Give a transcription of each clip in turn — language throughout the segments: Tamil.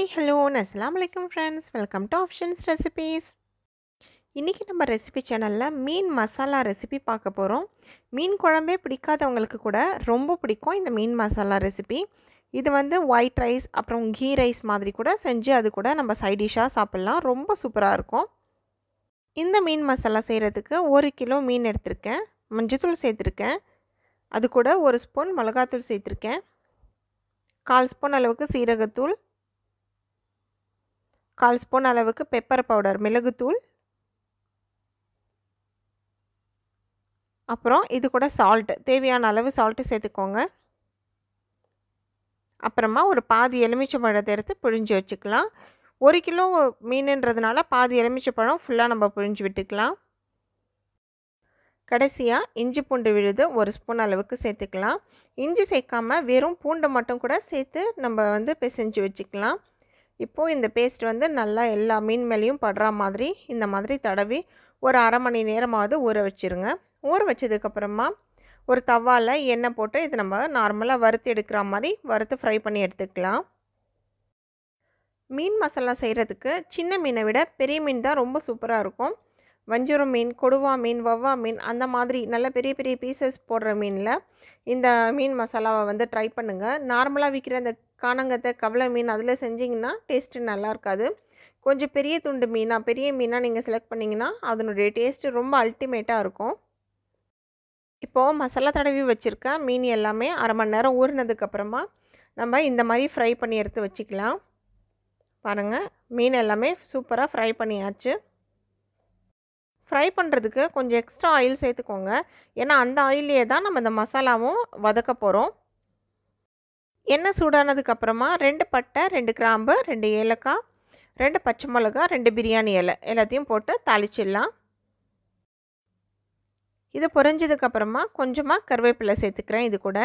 ஹாய் ஹலோ அஸ்ஸலாமு அலைக்கும் friends, welcome to options recipes. இன்றைக்கி நம்ம ரெசிபி சேனலில் மீன் மசாலா ரெசிபி பார்க்க போகிறோம். மீன் குழம்பே பிடிக்காதவங்களுக்கு கூட ரொம்ப பிடிக்கும் இந்த மீன் மசாலா ரெசிபி. இது வந்து ஒயிட் ரைஸ் அப்புறம் கீ ரைஸ் மாதிரி கூட செஞ்சு அது கூட நம்ம சைட் டிஷ்ஷாக சாப்பிட்லாம். ரொம்ப சூப்பராக இருக்கும். இந்த மீன் மசாலா செய்கிறதுக்கு 1 கிலோ மீன் எடுத்திருக்கேன். மஞ்சத்தூள் சேர்த்துருக்கேன். அது கூட 1 ஸ்பூன் மிளகாத்தூள் சேர்த்துருக்கேன். 1/4 ஸ்பூன் அளவுக்கு சீரகத்தூள், 1/4 ஸ்பூன் அளவுக்கு பெப்பர் பவுடர் மிளகுத்தூள், அப்புறம் இது கூட சால்ட் தேவையான அளவு சால்ட்டு சேர்த்துக்கோங்க. அப்புறமா ஒரு பாதி எலுமிச்சம்பழத்தை எடுத்து பிழிஞ்சு வச்சுக்கலாம். 1 கிலோ மீனுன்றதுனால பாதி எலுமிச்சம்பழம் ஃபுல்லாக நம்ம பிழிஞ்சு விட்டுக்கலாம். கடைசியாக இஞ்சி பூண்டு விழுது 1 ஸ்பூன் அளவுக்கு சேர்த்துக்கலாம். இஞ்சி சேர்க்காமல் வெறும் பூண்டு மட்டும் கூட சேர்த்து நம்ம வந்து பிசைஞ்சு வச்சுக்கலாம். இப்போது இந்த பேஸ்ட் வந்து நல்லா எல்லா மீன் மேலேயும் படுற மாதிரி இந்த மாதிரி தடவி ஒரு அரை மணி நேரமாவது ஊற வச்சுருங்க. ஊற வச்சதுக்கப்புறமா ஒரு தவாவில் எண்ணெய் போட்டு இது நம்ம நார்மலாக வறுத்து எடுக்கிற மாதிரி வறுத்து ஃப்ரை பண்ணி எடுத்துக்கலாம். மீன் மசாலா செய்கிறதுக்கு சின்ன மீனை விட பெரிய மீன் தான் ரொம்ப சூப்பராக இருக்கும். வஞ்சரம் மீன், கொடுவா மீன், வவ்வா மீன் அந்த மாதிரி நல்ல பெரிய பெரிய பீசஸ் போடுற மீனில் இந்த மீன் மசாலாவை வந்து ட்ரை பண்ணுங்கள். நார்மலாக விற்கிற அந்த காணங்கத்தை, கவலை மீன் அதில் செஞ்சிங்கன்னா டேஸ்ட்டு நல்லா இருக்காது. கொஞ்சம் பெரிய துண்டு மீனாக பெரிய மீனாக நீங்கள் செலக்ட் பண்ணிங்கன்னா அதனுடைய டேஸ்ட்டு ரொம்ப அல்டிமேட்டாக இருக்கும். இப்போது மசாலா தடவி வச்சுருக்க மீன் எல்லாமே அரை மணி நேரம் ஊறினதுக்கப்புறமா நம்ம இந்த மாதிரி ஃப்ரை பண்ணி எடுத்து வச்சுக்கலாம். பாருங்கள், மீன் எல்லாமே சூப்பராக ஃப்ரை பண்ணியாச்சு. ஃப்ரை பண்ணுறதுக்கு கொஞ்சம் எக்ஸ்ட்ரா ஆயில் சேர்த்துக்கோங்க. ஏன்னா அந்த ஆயிலே தான் நம்ம இந்த மசாலாவும் வதக்க போகிறோம். எண்ணெய் சூடானதுக்கப்புறமா 2 பட்டை, 2 கிராம்பு, 2 ஏலக்காய், 2 பச்சை மிளகா, 2 பிரியாணி இலை எல்லாத்தையும் போட்டு தாளிச்சிடலாம். இது பொரிஞ்சதுக்கப்புறமா கொஞ்சமாக கருவேப்பிலை சேர்த்துக்கிறேன். இது கூட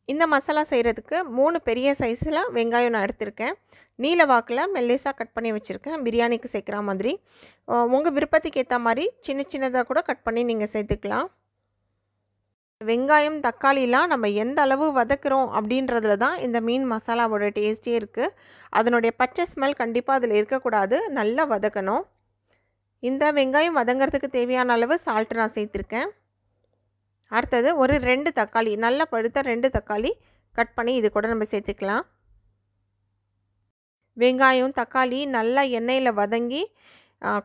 இந்த மசாலா செய்கிறதுக்கு 3 பெரிய சைஸில் வெங்காயம் நான் எடுத்திருக்கேன். நீல வாக்கில் மெல்லிஸாக கட் பண்ணி வச்சுருக்கேன், பிரியாணிக்கு சேர்க்குற மாதிரி. உங்கள் விருப்பத்துக்கு ஏற்ற மாதிரி சின்ன சின்னதாக கூட கட் பண்ணி நீங்கள் சேர்த்துக்கலாம். வெங்காயம், தக்காளிலாம் நம்ம எந்த அளவு வதக்குறோம் அப்படின்றதுல தான் இந்த மீன் மசாலாவோட டேஸ்ட்டே இருக்குது. அதனுடைய பச்சை ஸ்மெல் கண்டிப்பாக அதில் இருக்கக்கூடாது, நல்லா வதக்கணும். இந்த வெங்காயம் வதங்கிறதுக்கு தேவையான அளவு சால்ட்டு நான் சேர்த்துருக்கேன். அடுத்தது ஒரு 2 தக்காளி, நல்லா பழுத்த 2 தக்காளி கட் பண்ணி இது கூட நம்ம சேர்த்துக்கலாம். வெங்காயம், தக்காளி நல்லா எண்ணெயில் வதங்கி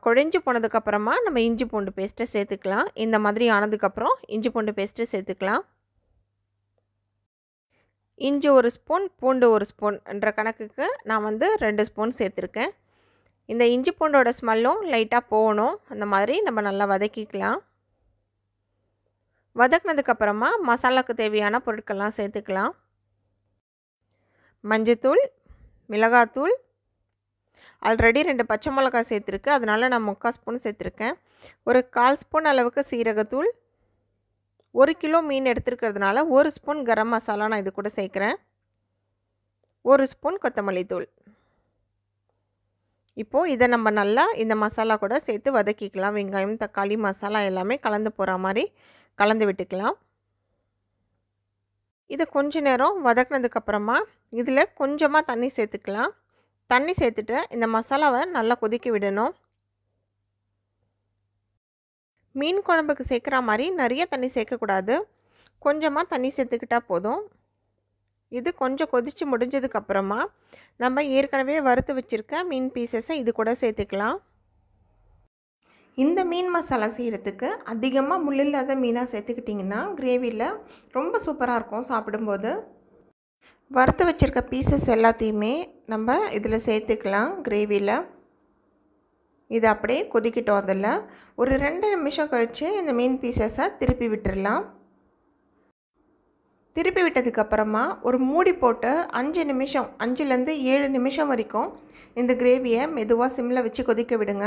குழஞ்சி போனதுக்கப்புறமா நம்ம இஞ்சி பூண்டு பேஸ்ட்டை சேர்த்துக்கலாம். இந்த மாதிரி ஆனதுக்கப்புறம் இஞ்சி பூண்டு பேஸ்ட்டு சேர்த்துக்கலாம். இஞ்சி 1 ஸ்பூன், பூண்டு 1 ஸ்பூன்ன்ற கணக்குக்கு நான் வந்து 2 ஸ்பூன் சேர்த்துருக்கேன். இந்த இஞ்சி பூண்டோட ஸ்மெல்லும் லைட்டாக போகணும். அந்த மாதிரி நம்ம நல்லா வதக்கிக்கலாம். வதக்கினதுக்கப்புறமா மசாலாவுக்கு தேவையான பொருட்கள்லாம் சேர்த்துக்கலாம். மஞ்சத்தூள், மிளகாத்தூள், ஆல்ரெடி 2 பச்சை மிளகா சேர்த்துருக்கு, அதனால் நான் 3/4 ஸ்பூன் சேர்த்துருக்கேன். ஒரு 1/4 ஸ்பூன் அளவுக்கு சீரகத்தூள், 1 கிலோ மீன் எடுத்துருக்கிறதுனால 1 ஸ்பூன் கரம் மசாலா நான் இது கூட சேர்க்குறேன். 1 ஸ்பூன் கொத்தமல்லி தூள். இப்போது இதை நம்ம நல்லா இந்த மசாலா கூட சேர்த்து வதக்கிக்கலாம். வெங்காயம், தக்காளி, மசாலா எல்லாமே கலந்து போகிற மாதிரி கலந்து விட்டுக்கலாம். இது கொஞ்ச நேரம் வதக்கினதுக்கப்புறமா இதில் கொஞ்சமாக தண்ணி சேர்த்துக்கலாம். தண்ணி சேர்த்துட்டு இந்த மசாலாவை நல்லா கொதிக்க விடணும். மீன் குழம்புக்கு சேர்க்குற மாதிரி நிறைய தண்ணி சேர்க்கக்கூடாது, கொஞ்சமாக தண்ணி சேர்த்துக்கிட்டால் போதும். இது கொஞ்சம் கொதித்து முடிஞ்சதுக்கப்புறமா நம்ம ஏற்கனவே வறுத்து வச்சுருக்க மீன் பீசஸை இது கூட சேர்த்துக்கலாம். இந்த மீன் மசாலா செய்கிறதுக்கு அதிகமாக முள் இல்லாத மீனாக சேர்த்துக்கிட்டிங்கன்னா கிரேவியில் ரொம்ப சூப்பராக இருக்கும் சாப்பிடும்போது. வறுத்து வச்சுருக்க பீசஸ் எல்லாத்தையுமே நம்ம இதில் சேர்த்துக்கலாம் கிரேவியில். இது அப்படியே கொதிக்கிட்டோம். அதில் ஒரு 2 நிமிஷம் கழித்து இந்த மீன் பீசஸை திருப்பி விட்டுடலாம். திருப்பி விட்டதுக்கப்புறமா ஒரு மூடி போட்டு 5 நிமிஷம் 5லேருந்து 7 நிமிஷம் வரைக்கும் இந்த கிரேவியை மெதுவாக சிம்மில் வச்சு கொதிக்க விடுங்க.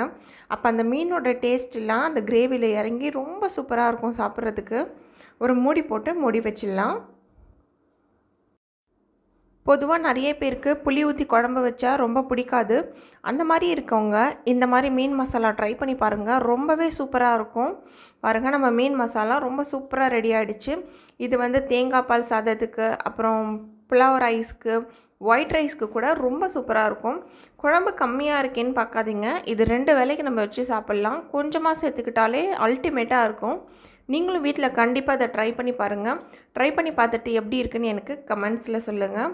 அப்போ அந்த மீனோட டேஸ்ட்லாம் அந்த கிரேவியில் இறங்கி ரொம்ப சூப்பராக இருக்கும் சாப்பிட்றதுக்கு. ஒரு மூடி போட்டு மூடி வச்சிடலாம். பொதுவாக நிறைய பேருக்கு புளி ஊற்றி குழம்பு வச்சா ரொம்ப பிடிக்காது. அந்த மாதிரி இருக்கவங்க இந்த மாதிரி மீன் மசாலா ட்ரை பண்ணி பாருங்கள், ரொம்பவே சூப்பராக இருக்கும். பாருங்கள், நம்ம மீன் மசாலா ரொம்ப சூப்பராக ரெடி ஆகிடுச்சு. இது வந்து தேங்காய் பால் சாதத்துக்கு, அப்புறம் புலாவ் ரைஸ்க்கு, ஒயிட் ரைஸ்க்கு கூட ரொம்ப சூப்பராக இருக்கும். குழம்பு கம்மியாக இருக்கேன்னு பார்க்காதீங்க. இது 2 வேளைக்கு நம்ம வச்சு சாப்பிட்லாம். கொஞ்சமாக சேர்த்துக்கிட்டாலே அல்டிமேட்டாக இருக்கும். நீங்களும் வீட்டில் கண்டிப்பாக இதை ட்ரை பண்ணி பாருங்கள். ட்ரை பண்ணி பார்த்துட்டு எப்படி இருக்குன்னு எனக்கு கமெண்ட்ஸில் சொல்லுங்கள்.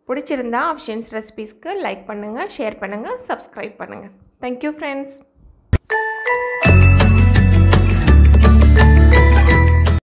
பிடிச்சிருந்தா ஆப்ஷன்ஸ் ரெசிபீஸ்க்கு லைக் பண்ணுங்கள், ஷேர் பண்ணுங்கள், சப்ஸ்கிரைப் பண்ணுங்கள். Thank you friends.